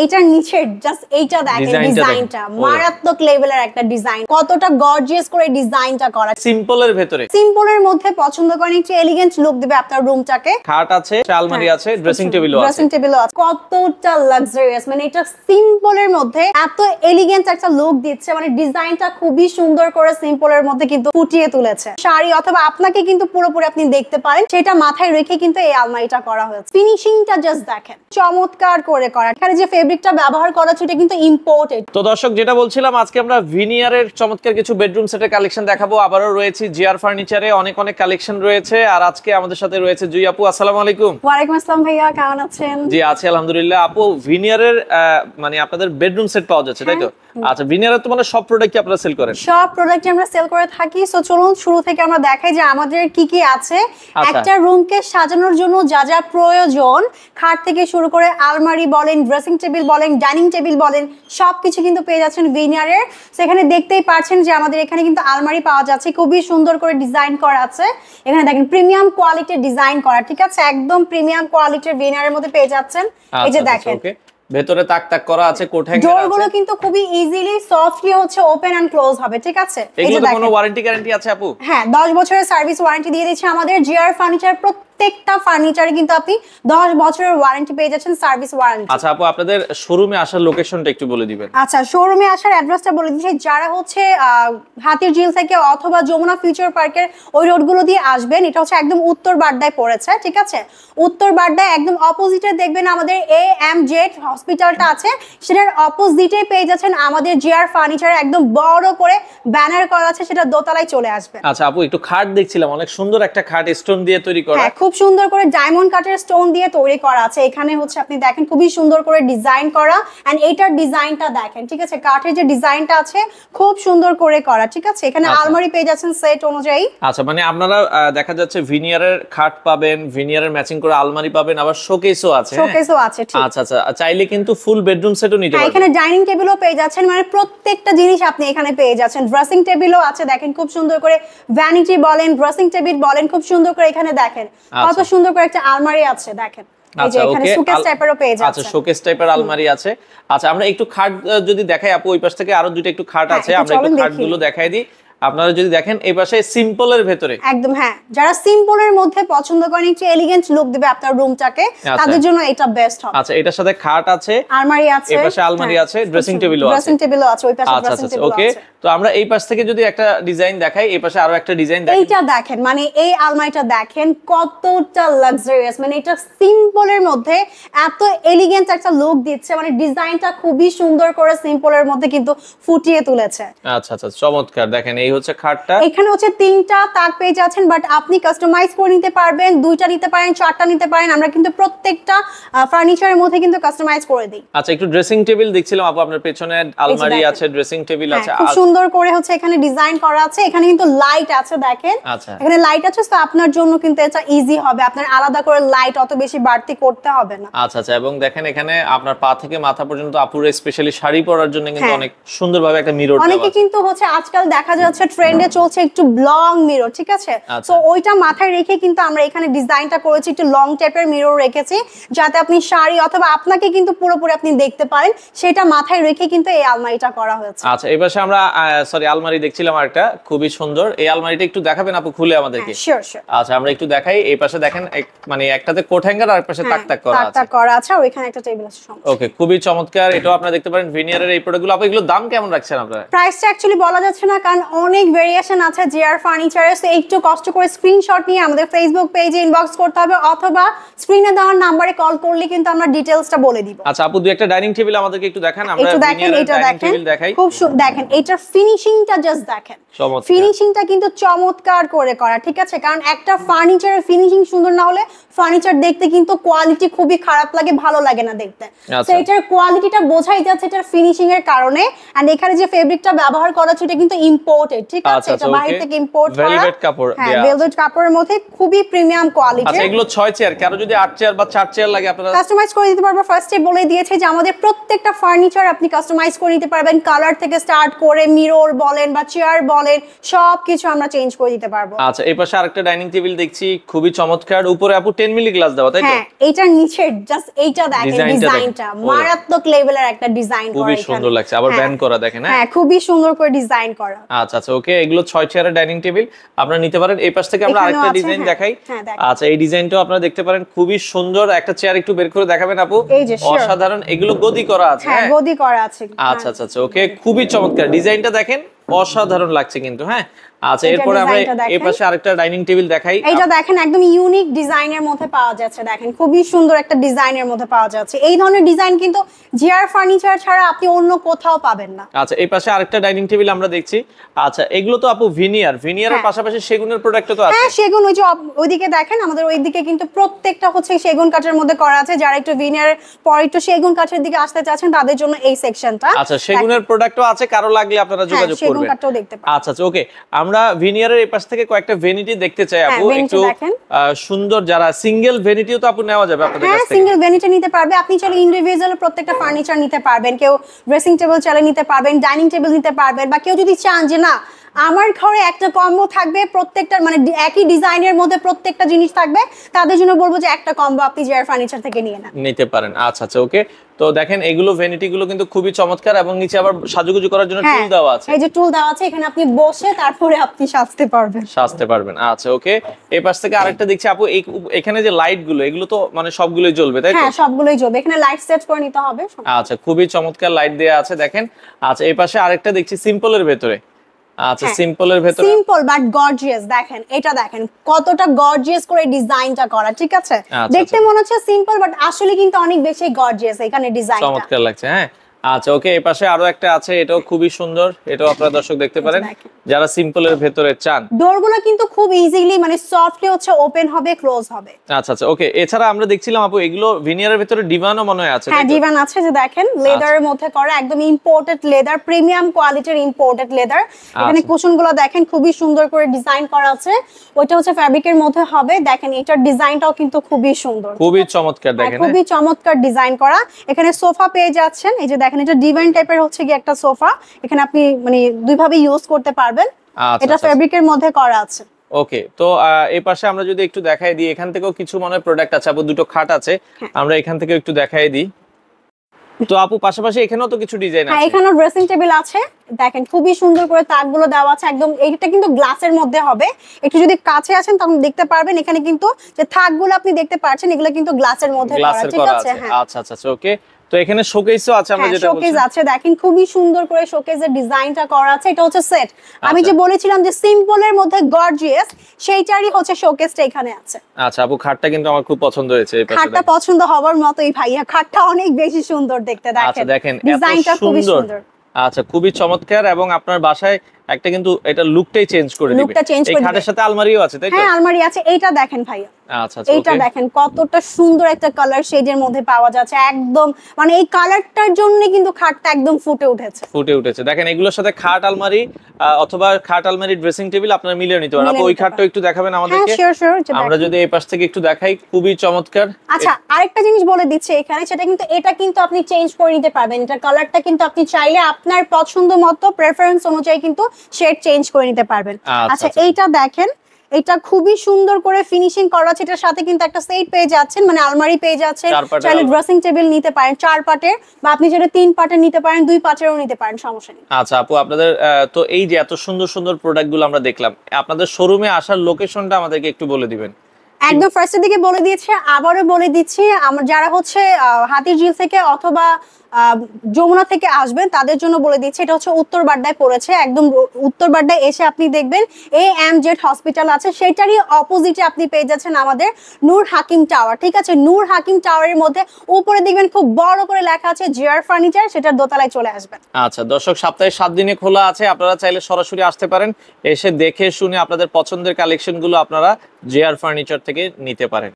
এইটার নিচে জাস্ট এইটা দেখেন, ডিজাইনটা মারাত্মক লেভেলের একটা ডিজাইন, কতটা গর্জিয়াস করে ডিজাইনটা করা। সিম্পলের ভেতরে, সিম্পলের মধ্যে পছন্দ করেন একটু এলিগেন্ট লুক দিবে আপনার রুমটাকে। খাট আছে, আলমারি আছে, ড্রেসিং টেবিলও আছে। ড্রেসিং টেবিলও আছে, কতটা লাক্সারিয়াস, মানে এটা সিম্পলের মধ্যে এত এলিগেন্ট একটা লুক দিচ্ছে, মানে ডিজাইনটা খুবই সুন্দর করে সিম্পলের মধ্যে কিন্তু ফুটিয়ে তুলেছে। শাড়ি অথবা আপনাকে কিন্তু পুরোপুরি আপনি দেখতে পারেন, সেটা মাথায় রেখে কিন্তু এই আলমারিটা করা হয়েছে। ফিনিশিংটা জাস্ট দেখেন, চমৎকার করে করা। এখানে যে ফেব্রিকটা ব্যবহার করা হচ্ছে এটা কিন্তু ইম্পোর্টেড। তো দর্শক, যেটা বলছিলাম, আজকে আমরা ভিনিয়ারের চমৎকার কিছু বেডরুম সেটের কালেকশন দেখাবো। আবারও রয়েছে জিআর ফার্নিচারে, অনেক কালেকশন রয়েছে। আর আজকে আমাদের সাথে রয়েছে জুই আপু। আসসালামু আলাইকুম। ওয়ালাইকুম আসসালাম ভাইয়া, কেমন আছেন? জি আছি আলহামদুলিল্লাহ। আপু, ভিনিয়ারের মানে আপনাদের বেডরুম সেট পাওয়া যাচ্ছে, তাই তো? আচ্ছা, ভিনিয়ারের তো মানে সব প্রোডাক্ট কি আপনারা সেল করেন? সব প্রোডাক্ট আমরা সেল করে থাকি। সো চলুন শুরু থেকে আমরা দেখাই যে আমাদের কি কি আছে। একটা রুমকে সাজানোর জন্য যা যা প্রয়োজন, খাট থেকে শুরু করে আলমারি বলেন, ড্রেসিং টেবিল বলেন, ডাইনিং টেবিল বলেন, সবকিছু কিন্তু পেয়ে যাচ্ছেন ভিনিয়ারের। সেখানে দেখতেই পাচ্ছেন যে আমাদের এখানে কিন্তু আলমারি পাওয়া যাচ্ছে, খুবই সুন্দর করে ডিজাইন করা আছে। এখানে দেখেন প্রিমিয়াম কোয়ালিটির ডিজাইন করা, ঠিক আছে, একদম প্রিমিয়াম কোয়ালিটির ভিনিয়ারের মধ্যে পেয়ে যাচ্ছেন। এই যে দেখেন ভেতরে তাক তাক করা আছে, কোট হ্যাঙ্গার আছে। ডোরগুলো কিন্তু খুবই ইজিলি সফটলি হচ্ছে ওপেন এন্ড ক্লোজ হবে, ঠিক আছে। এগুলো কোনো ওয়ারেন্টি গ্যারান্টি আছে আপু? হ্যাঁ, 10 বছরের সার্ভিস ওয়ারেন্টি দিয়ে দিচ্ছে আমাদের জিআর ফার্নিচার। প্রত্যেকটা ফার্নিচারে কিন্তু আপনি 10 বছরের ওয়ারেন্টি পেয়ে যাচ্ছেন, সার্ভিস ওয়ারেন্টি। আচ্ছা আপু, আপনাদের শোরুমে আসার লোকেশনটা একটু বলে দিবেন। আচ্ছা, শোরুমে আসার অ্যাড্রেসটা বলে দিচ্ছি। যারা হচ্ছে হাতির ঝিল থেকে অথবা যমুনা ফিউচার পার্কের ওই রোডগুলো দিয়ে আসবেন, এটা হচ্ছে একদম উত্তর বাড্ডায় পড়েছে, ঠিক আছে। উত্তর বাড্ডায় একদম অপোজিটে দেখবেন আমাদের AMZ হসপিটালটা আছে, সেটার অপোজিটে পেয়ে যাচ্ছেন আমাদের জিআর ফার্নিচার। একদম বড় করে ব্যানার করা আছে, সেটা দোতলায় চলে আসবে। আচ্ছা আপু, একটু খাট দেখছিলাম, অনেক সুন্দর একটা খাট, স্টোন দিয়ে তৈরি করা। হ্যাঁ, খুব সুন্দর করে ডায়মন্ড কাটের স্টোন দিয়ে তৈরি করা আছে। এখানে হচ্ছে আপনি দেখেন খুবই সুন্দর করে ডিজাইন করা, এন্ড এইটার ডিজাইনটা দেখেন, ঠিক আছে। কাঠের যে ডিজাইনটা আছে খুব সুন্দর করে করা, ঠিক আছে। এখানে আলমারি পেয়ে যাচ্ছেন সেট অনুযায়ী। আচ্ছা, মানে আপনারা দেখা যাচ্ছে ভিনিয়ারের খাট পাবেন, ভিনিয়ারের ম্যাচিং করে আলমারি পাবেন, আবার শোকেসও আছে। শোকেসও আছে, ঠিক। আচ্ছা আচ্ছা, চাইলে কিন্তু ফুল বেডরুম সেটও নিতে পারবেন। এখানে ডাইনিং টেবিলও পেয়ে যাচ্ছেন, মানে প্রত্যেকটা জিনিস আপনি এখানে পেয়ে যাচ্ছেন। ড্রেসিং টেবিলও আছে, দেখেন খুব সুন্দর করে ভ্যানিটি বলেন, ড্রেসিং টেবিল বলেন, খুব সুন্দর করে এখানে দেখেন কত সুন্দর করে একটা আলমারি আছে, দেখেন। এই যে এখানে শোকেস টাইপেরও পেয়ে যাচ্ছে। আচ্ছা, শোকেস টাইপের আলমারি আছে। আচ্ছা, আমরা একটু খাট যদি দেখাই আপু, ওই পাশ থেকে আরো দুটো একটু খাট আছে, আমরা একটু খাটগুলো দেখাই দিই। আপনারা যদি দেখেন এই পাশে সিম্পলের ভেতরে একদম, হ্যাঁ, যারা সিম্পলের মধ্যে পছন্দ করেন একটু এলিগেন্ট লুক দিবে আপনার রুমটাকে, তাদের জন্য এটা বেস্ট হবে। আচ্ছা, এটার সাথে খাট আছে, আলমারি আছে, এই পাশে আলমারি আছে, ড্রেসিং টেবিলও আছে। ড্রেসিং টেবিলও আছে, ওই পাশে ড্রেসিং টেবিল আছে। ওকে, তো আমরা এই পাশ থেকে যদি একটা ডিজাইন দেখাই, এই পাশে আরো একটা ডিজাইন দেখেন। এইটা দেখেন, মানে এই আলমারিটা দেখেন কতটা লাক্সারিয়াস, মানে এটা সিম্পলের মধ্যে এত এলিগেন্ট একটা লুক দিচ্ছে, মানে ডিজাইনটা খুবই সুন্দর করে সিম্পলের মধ্যে কিন্তু ফুটিয়ে তুলেছে। আচ্ছা আচ্ছা, চমৎকার। দেখেন এই হচ্ছে খাটটা, এখানে হচ্ছে 3টা তাক পেয়ে যাচ্ছেন, বাট আপনি কাস্টমাইজ করে নিতে পারবেন, 2টা নিতে পারেন, 4টা নিতে পারেন। আমরা কিন্তু প্রত্যেকটা ফার্নিচারের মধ্যে কিন্তু কাস্টমাইজ করে দিই। আচ্ছা, একটু ড্রেসিং টেবিল দেখছিলাম আপু, আপনার পেছনে আলমারি আছে, ড্রেসিং টেবিল আছে, খুব সুন্দর করে হচ্ছে এখানে ডিজাইন করা আছে। এখানে কিন্তু লাইট আছে, দেখেন এখানে লাইট আছে, তো আপনার জন্য কিন্তু এটা ইজি হবে, আপনার আলাদা করে লাইট অত বেশি বাড়তি করতে হবে না। আচ্ছা আচ্ছা, এবং দেখেন এখানে আপনার পা থেকে মাথা পর্যন্ত আপুর স্পেশালি শাড়ি পরার জন্য কিন্তু অনেক সুন্দরভাবে একটা মিরর দেওয়া আছে। অনেকে কিন্তু হচ্ছে আজকাল দেখা যাচ্ছে ট্রেন্ডে চলছে একটু লং মিরর, ঠিক আছে। সো ওইটা মাথায় রেখে কিন্তু আমরা এখানে ডিজাইনটা করেছি, একটু লং টাইপের মিরর রেখেছি, যাতে আপনি শাড়ি অথবা আপনাকে কিন্তু পুরোপুরি আপনি দেখতে পারেন, সেটা মাথায় রেখে কিন্তু এই আলমারিটা করা হয়েছে। আচ্ছা, এই পাশে আমরা আলমারি দেখছিলাম আরেকটা, খুবই সুন্দর। এই আলমারিটা একটু দেখাবেন আপু খুলে আমাদেরকে? Sure sure. আচ্ছা, আমরা একটু দেখাই। এই পাশে দেখেন, মানে একটাতে কোট হ্যাঙ্গার আর পাশে তাক তাক করা আছে, তাক তাক করা আছে, আর ওইখানে একটা টেবিল আছে। ওকে, খুবই চমৎকার। এটাও আপনারা দেখতে পারেন ভিনিয়ারের এই প্রোডাক্টগুলো। আপু, এগুলো দাম কেমন রাখছেন আপনারা? প্রাইসটা অ্যাকচুয়ালি বলা যাচ্ছে না, কারণ অনেক ভেরিয়েশন আছে জিআর ফার্নিচারে। সো একটু কষ্ট করে স্ক্রিনশট নিয়ে আমাদের ফেসবুক পেজে ইনবক্স করতে হবে, অথবা স্ক্রিনে দেওয়া নাম্বারে কল করলে কিন্তু আমরা ডিটেইলসটা বলে দিব। আচ্ছা আপু, দুই একটা ডাইনিং টেবিল আমাদেরকে একটু দেখান। আমরা ভিনিয়ারের ডাইনিং টেবিল দেখাই। খুব দেখেন এটার ফিনিশিংটা জাস্ট দেখেন, ফিনিশিংটা কিন্তু চমৎকার করে করা, ঠিক আছে। কারণ একটা ফার্নিচারের ফিনিশিং সুন্দর না হলে ফার্নিচার দেখতে কিন্তু কোয়ালিটি খুবই খারাপ লাগে, ভালো লাগে না দেখতে। তো এটার কোয়ালিটিটা বোঝাই যাচ্ছে এটার ফিনিশিং এর কারণে। এন্ড এখানে যে ফেব্রিকটা ব্যবহার করা হচ্ছে এটা কিন্তু ইম্পোর্টেড, ভেলভেট, ঠিক আছে, এটা বাইরে থেকে ইম্পোর্ট করা ভেলভেট কাপড় হ্যাঁ, দেয়া ভেলভেট কাপড়ের মধ্যে খুবই প্রিমিয়াম কোয়ালিটি। আচ্ছা, এগুলো 6 চেয়ার, কারো যদি 8 চেয়ার বা 4 চেয়ার লাগে আপনারা কাস্টমাইজ করে দিতে পারবো। ফার্স্টে বলে দিয়েছে যে আমাদের প্রত্যেকটা ফার্নিচার আপনি কাস্টমাইজ করে নিতে পারবেন, কালার থেকে স্টার্ট করে মিরর বলেন বা চেয়ার বলেন সবকিছু আমরা চেঞ্জ করে দিতে পারবো। আচ্ছা, এই পাশে আরেকটা ডাইনিং টেবিল দেখছি, খুবই চমৎকার। উপরে আপু 10 মিলি গ্লাস দেওয়া, তাই তো? হ্যাঁ, এইটার নিচে জাস্ট এইটা দেখেন, ডিজাইনটা মারাত্মক লেভেলের একটা ডিজাইন করা, খুবই সুন্দর লাগছে, আবার ব্যান্ড করা দেখেন। হ্যাঁ, খুবই সুন্দর করে ডিজাইন করা। আচ্ছা আচ্ছা, ওকে, এগুলো 6 চেয়ারের ডাইনিং টেবিল আপনারা নিতে পারেন। এই পাশ থেকে আমরা আরেকটা ডিজাইন দেখাই। আচ্ছা, এই ডিজাইনটাও আপনারা দেখতে পারেন, খুবই সুন্দর। একটা চেয়ার একটু বের করে দেখাবেন আপু? অসাধারণ, এগুলো গদি করা আছে। হ্যাঁ, গদি করা আছে। আচ্ছা আচ্ছা আচ্ছা, ওকে, খুবই চমৎকার। ডিজাইনটা দেখেন, অসাধারণ লাগছে কিন্তু। হ্যাঁ, আচ্ছা, এরপরে আমরা এই পাশে আরেকটা ডাইনিং টেবিল দেখাই। এইটা দেখেন, একদম ইউনিক ডিজাইনের মধ্যে পাওয়া যাচ্ছে। দেখেন, খুবই সুন্দর একটা ডিজাইনের মধ্যে পাওয়া যাচ্ছে। এই ধরনের ডিজাইন কিন্তু জিআর ফার্নিচার ছাড়া আপনি অন্য কোথাও পাবেন না। আচ্ছা, এই পাশে আরেকটা ডাইনিং টেবিল আমরা দেখছি। আচ্ছা, এগুলো তো আপু ভিনিয়ারের পাশাপাশি সেগুনের প্রোডাক্টও তো আছে। হ্যাঁ, সেগুন, ওই যে ওইদিকে দেখেন, আমাদের ওইদিকে কিন্তু প্রত্যেকটা হচ্ছে সেগুন কাঠের মধ্যে করা আছে। যারা একটু ভিনিয়ার পরে একটু সেগুন কাঠের দিকে আসতে চাচ্ছেন তাদের জন্য এই সেকশনটা। আচ্ছা, সেগুনের প্রোডাক্টও আছে, কারো লাগলে আপনারা যোগাযোগ করবেন। সেগুন কাঠটাও দেখতে পাবেন। আচ্ছা আচ্ছা, ওকে, আমরা ভিনিয়ারের এই পাশ থেকে কয়েকটা ভ্যানিটি দেখতে চাই আপু, একটু সুন্দর। যারা সিঙ্গেল ভ্যানিটিও তো আপু নেওয়া যাবে আপনাদের কাছ থেকে? হ্যাঁ, সিঙ্গেল ভ্যানিটি নিতে পারবে। আপনি চাইলে ইন্ডিভিজুয়াল প্রত্যেকটা ফার্নিচার নিতে পারবেন, কেউ ড্রেসিং টেবিল চাইলে নিতে পারবেন, ডাইনিং টেবিল নিতে পারবেন, বা কেউ যদি চান যে না আমার ঘরে একটা কম্বো থাকবে, প্রত্যেকটা মানে একই ডিজাইনের মধ্যে প্রত্যেকটা জিনিস থাকবে, তাদের জন্য বলবো যে একটা কম্বো আপনি জিআর ফার্নিচার থেকে নিয়ে নেন, নিতে পারেন। আচ্ছা আচ্ছা, ওকে, তো দেখেন এগুলো ভ্যানিটি গুলো কিন্তু খুবই চমৎকার, এবং নিচে আবার সাজুগুজু করার জন্য টুল দেওয়া আছে। এই যে টুল দেওয়া আছে, এখানে আপনি বসে তারপরে আপনি সাজতে পারবেন। আচ্ছা, ওকে, এই পাশ থেকে আরেকটা দেখছি আপু, এখানে যে লাইট গুলো, এগুলো তো মানে সবগুলোই জ্বলবে, তাই তো? হ্যাঁ, সবগুলোই জ্বলবে। এখানে লাইট সেট করে নিতে হবে। আচ্ছা, খুবই চমৎকার লাইট দেয়া আছে দেখেন। আচ্ছা, এই পাশে আরেকটা দেখছি সিম্পলের ভেতরে। আচ্ছা, সিম্পলের ভেতরে, সিম্পল বাট গর্জিয়াস। দেখেন, এটা দেখেন কতটা গর্জিয়াস করে ডিজাইনটা করা, ঠিক আছে? দেখতে মনে হচ্ছে সিম্পল, বাট আসলে কিন্তু অনেক বেশি গর্জিয়াস এখানে ডিজাইনটা, চমৎকার লাগছে। হ্যাঁ, আচ্ছা, ওকে, এই পাশে আরো একটা আছে, এটাও খুবই সুন্দর। এটাও আপনারা দর্শক দেখতে পারেন যারা সিম্পলের ভেতরে চান। ডোরগুলো কিন্তু খুব ইজিলি মানে সফটলি হচ্ছে ওপেন হবে, ক্লোজ হবে। আচ্ছা আচ্ছা, ওকে, এছাড়া আমরা দেখছিলাম আপু এগুলো ভিনিয়ারের ভেতরে ডিভানও মনে হয় আছে। হ্যাঁ, ডিভান আছে, যে দেখেন লেদারের মধ্যে করা, একদম ইম্পোর্টেড লেদার, প্রিমিয়াম কোয়ালিটির ইম্পোর্টেড লেদার। এখানে কুশনগুলো দেখেন খুবই সুন্দর করে ডিজাইন করা আছে, ওইটা হচ্ছে ফ্যাব্রিকের মধ্যে হবে। দেখেন এটার ডিজাইনটাও কিন্তু খুবই সুন্দর, খুবই চমৎকার। দেখেন, খুবই চমৎকার ডিজাইন করা। এখানে সোফা পেয়ে যাচ্ছেন, এই যে দেখেন, এটা ডিভাইন টাইপের হচ্ছে কি একটা সোফা। এখানে আপনি মানে দুই ভাবে ইউজ করতে পারবেন। এটা ফ্যাব্রিকের মধ্যে করা আছে। ওকে, তো এই পাশে আমরা যদি একটু দেখাই দিই, এখান থেকেও কিছু মনে প্রোডাক্ট আছে আপু, দুটো খাট আছে, আমরা এখান থেকে একটু দেখাই দিই। তো আপু পাশাপাশি এখানেও তো কিছু ডিজাইন আছে। হ্যাঁ, এখানেও ড্রেসিং টেবিল আছে। দেখেন খুবই সুন্দর করে তাকগুলো দেওয়া আছে, একদম এইটা কিন্তু গ্লাসের মধ্যে হবে। একটু যদি কাছে আসেন তখন দেখতে পারবেন, এখানে কিন্তু যে থাকগুলো আপনি দেখতে পাচ্ছেন এগুলো কিন্তু গ্লাসের মধ্যে করা, ঠিক আছে? হ্যাঁ, আচ্ছা আচ্ছা, ওকে, তো এখানে শোকেসও আছে, আমরা যেটা বলছি শোকেস আছে। দেখেন খুবই সুন্দর করে শোকেসের ডিজাইনটা করা আছে। এটা হচ্ছে সেট। আমি যে বলেছিলাম যে সিম্পলের মধ্যে গর্জিয়াস, সেইটারই হচ্ছে শোকেসটা এখানে আছে। আচ্ছা আপু, খাটটা কিন্তু আমার খুব পছন্দ হয়েছে। এই পাশে খাটটা পছন্দ হওয়ার মতোই ভাইয়া, খাটটা অনেক বেশি সুন্দর দেখতে। আচ্ছা, দেখেন ডিজাইনটা খুবই সুন্দর। আচ্ছা, খুবই চমৎকার, এবং আপনার বাসায় একটা কিন্তু এটা লুকটাই চেঞ্জ করে দিবে। এই খাটের সাথে আলমারিও আছে, তাই তো? হ্যাঁ, আলমারি আছে। এইটা দেখেন ভাইয়া, আচ্ছা আচ্ছা, এইটা দেখেন কতটা সুন্দর একটা কালার শেডের মধ্যে পাওয়া যাচ্ছে, একদম মানে এই কালারটার জন্য কিন্তু খাটটা একদম ফুটে উঠেছে। দেখেন এগুলোর সাথে খাট আলমারি অথবা খাট আলমারি ড্রেসিং টেবিল আপনারা মিলিয়ে নিতে পারেন। আপু ওই খাটটা একটু দেখাবেন আমাদেরকে? হ্যাঁ, শিওর। আমরা যদি এই পাশ থেকে একটু দেখাই, খুবই চমৎকার। আচ্ছা, আরেকটা জিনিস বলে দিচ্ছি এখানে, সেটা কিন্তু এটা কিন্তু আপনি চেঞ্জ করে নিতে পারবেন। এটা কালারটা কিন্তু আপনি চাইলে আপনার পছন্দ মতো প্রেফারেন্স অনুযায়ী কিন্তু শেড চেঞ্জ করে নিতে পারবেন। আচ্ছা, এইটা দেখেন, এটা খুবই সুন্দর করে ফিনিশিং করা আছে। এটার সাথে কিন্তু একটা সেট পেয়ে যাচ্ছেন, মানে আলমারি পেয়ে যাচ্ছেন। চাইলে ড্রেসিং টেবিল নিতে পারেন 4 পাটের, বা আপনি চাইলে 3 পাটের নিতে পারেন, 2 পাটেরও নিতে পারেন, সমস্যা নেই। আচ্ছা আপু, আপনাদের তো এই যে এত সুন্দর সুন্দর প্রোডাক্টগুলো আমরা দেখলাম, আপনাদের শোরুমে আসার লোকেশনটা আমাদেরকে একটু বলে দিবেন। একদম ফার্স্টের দিকে বলে দিয়েছি, আবারও বলে দিচ্ছি, আমরা যারা হচ্ছে হাতিরঝিল থেকে অথবা যমুনা থেকে আসবেন তাদের জন্য বলে দিচ্ছি, এটা হচ্ছে উত্তর বাড্ডায় পড়েছে। একদম উত্তর বাড্ডায় এসে আপনি দেখবেন AMZ হসপিটাল আছে, সেটারই অপোজিটে আপনি পেয়ে যাচ্ছেন আমাদের নূর হাকিম টাওয়ার, ঠিক আছে? নূর হাকিম টাওয়ারের মধ্যে উপরে দেখবেন খুব বড় করে লেখা আছে জিআর ফার্নিচার, সেটার দোতলায় চলে আসবেন। আচ্ছা দর্শক, সপ্তাহে 7 দিনে খোলা আছে, আপনারা চাইলে সরাসরি আসতে পারেন, এসে দেখে শুনে আপনাদের পছন্দের কালেকশনগুলো আপনারা জিআর ফার্নিচার থেকে নিতে পারেন।